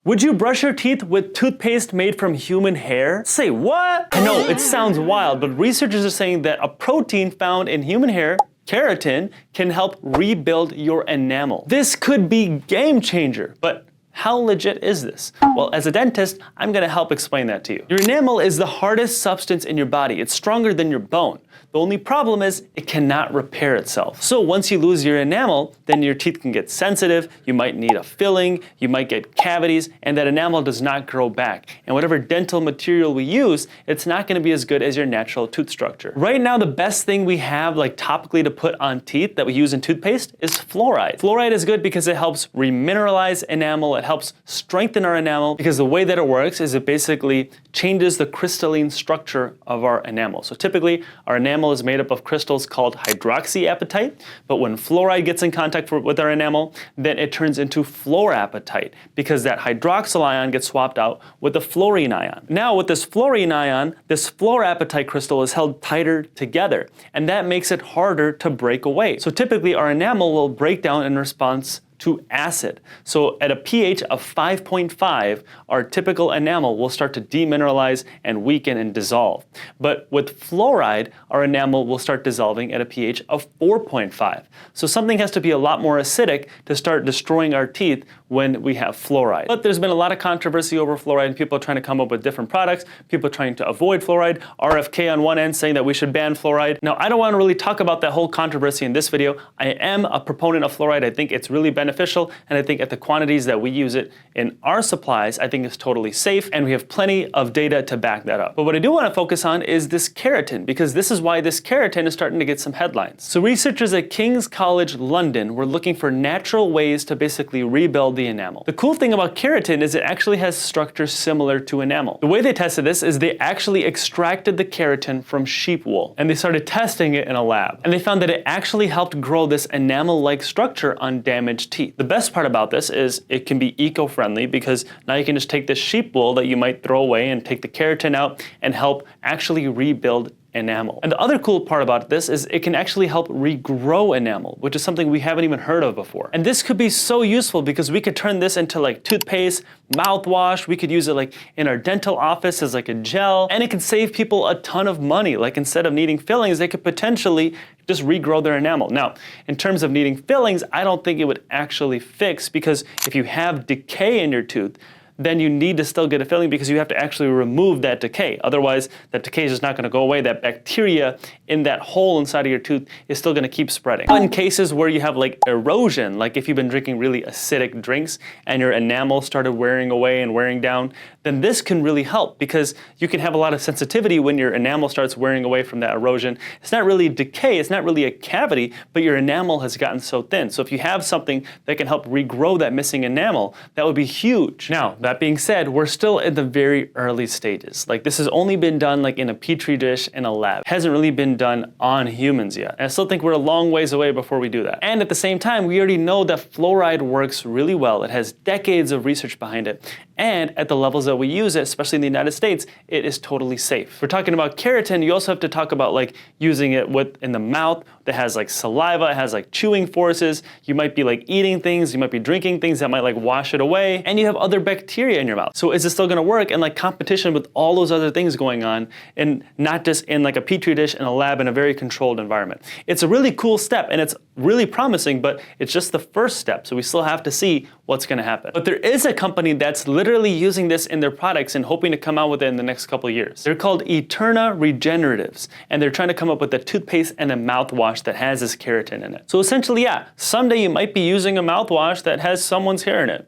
Would you brush your teeth with toothpaste made from human hair? Say what? I know, it sounds wild, but researchers are saying that a protein found in human hair, keratin, can help rebuild your enamel. This could be game changer, but how legit is this? Well, as a dentist, I'm gonna help explain that to you. Your enamel is the hardest substance in your body. It's stronger than your bone. The only problem is it cannot repair itself. So once you lose your enamel, then your teeth can get sensitive, you might need a filling, you might get cavities, and that enamel does not grow back. And whatever dental material we use, it's not gonna be as good as your natural tooth structure. Right now, the best thing we have like topically to put on teeth that we use in toothpaste is fluoride. Fluoride is good because it helps remineralize enamel, it helps strengthen our enamel, because the way that it works is it basically changes the crystalline structure of our enamel. So typically, our enamel is made up of crystals called hydroxyapatite, but when fluoride gets in contact with our enamel, then it turns into fluorapatite, because that hydroxyl ion gets swapped out with the fluorine ion. Now with this fluorine ion, this fluorapatite crystal is held tighter together, and that makes it harder to break away. So typically our enamel will break down in response to acid. So at a pH of 5.5, our typical enamel will start to demineralize and weaken and dissolve. But with fluoride, our enamel will start dissolving at a pH of 4.5. So something has to be a lot more acidic to start destroying our teeth when we have fluoride. But there's been a lot of controversy over fluoride, and people are trying to come up with different products, people are trying to avoid fluoride, RFK on one end saying that we should ban fluoride. Now, I don't want to really talk about that whole controversy in this video. I am a proponent of fluoride. I think it's really beneficial, and I think at the quantities that we use it in our supplies, I think it's totally safe, and we have plenty of data to back that up. But what I do want to focus on is this keratin, because this is why this keratin is starting to get some headlines. So researchers at King's College London were looking for natural ways to basically rebuild the enamel. The cool thing about keratin is it actually has structure similar to enamel. The way they tested this is they actually extracted the keratin from sheep wool, and they started testing it in a lab. And they found that it actually helped grow this enamel-like structure on damaged teeth. The best part about this is it can be eco-friendly, because now you can just take this sheep wool that you might throw away and take the keratin out and help actually rebuild enamel. And the other cool part about this is it can actually help regrow enamel, which is something we haven't even heard of before. And this could be so useful because we could turn this into like toothpaste, mouthwash, we could use it like in our dental office as like a gel, and it can save people a ton of money. Like instead of needing fillings, they could potentially just regrow their enamel. Now, in terms of needing fillings, I don't think it would actually fix, because if you have decay in your tooth, then you need to still get a filling, because you have to actually remove that decay. Otherwise, that decay is just not gonna go away. That bacteria in that hole inside of your tooth is still gonna keep spreading. In cases where you have like erosion, like if you've been drinking really acidic drinks and your enamel started wearing away and wearing down, then this can really help, because you can have a lot of sensitivity when your enamel starts wearing away from that erosion. It's not really decay, it's not really a cavity, but your enamel has gotten so thin. So if you have something that can help regrow that missing enamel, that would be huge. Now, that being said, we're still in the very early stages. Like this has only been done like in a petri dish in a lab. It hasn't really been done on humans yet. And I still think we're a long ways away before we do that. And at the same time, we already know that fluoride works really well. It has decades of research behind it. And at the levels that we use it, especially in the United States, it is totally safe. We're talking about keratin, you also have to talk about like using it in the mouth that has like saliva, it has like chewing forces. You might be like eating things, you might be drinking things that might like wash it away, and you have other bacteria in your mouth. So is it still gonna work in like competition with all those other things going on, and not just in like a petri dish in a lab in a very controlled environment? It's a really cool step, and it's really promising, but it's just the first step. So we still have to see what's gonna happen. But there is a company that's literally using this in their products and hoping to come out with it in the next couple of years. They're called Eterna Regeneratives, and they're trying to come up with a toothpaste and a mouthwash that has this keratin in it. So essentially, yeah, someday you might be using a mouthwash that has someone's hair in it.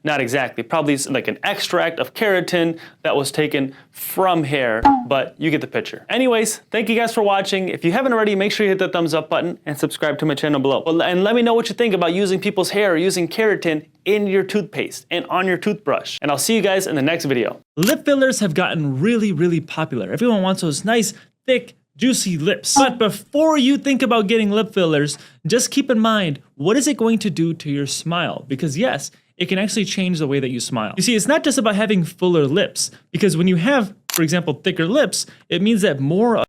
Not exactly, probably like an extract of keratin that was taken from hair, but you get the picture. Anyways, thank you guys for watching. If you haven't already, make sure you hit the thumbs up button and subscribe to my channel below. And let me know what you think about using people's hair or using keratin in your toothpaste and on your toothbrush. And I'll see you guys in the next video. Lip fillers have gotten really popular. Everyone wants those nice, thick, juicy lips. But before you think about getting lip fillers, just keep in mind, what is it going to do to your smile? Because yes, it can actually change the way that you smile. You see, it's not just about having fuller lips, because when you have, for example, thicker lips, it means that more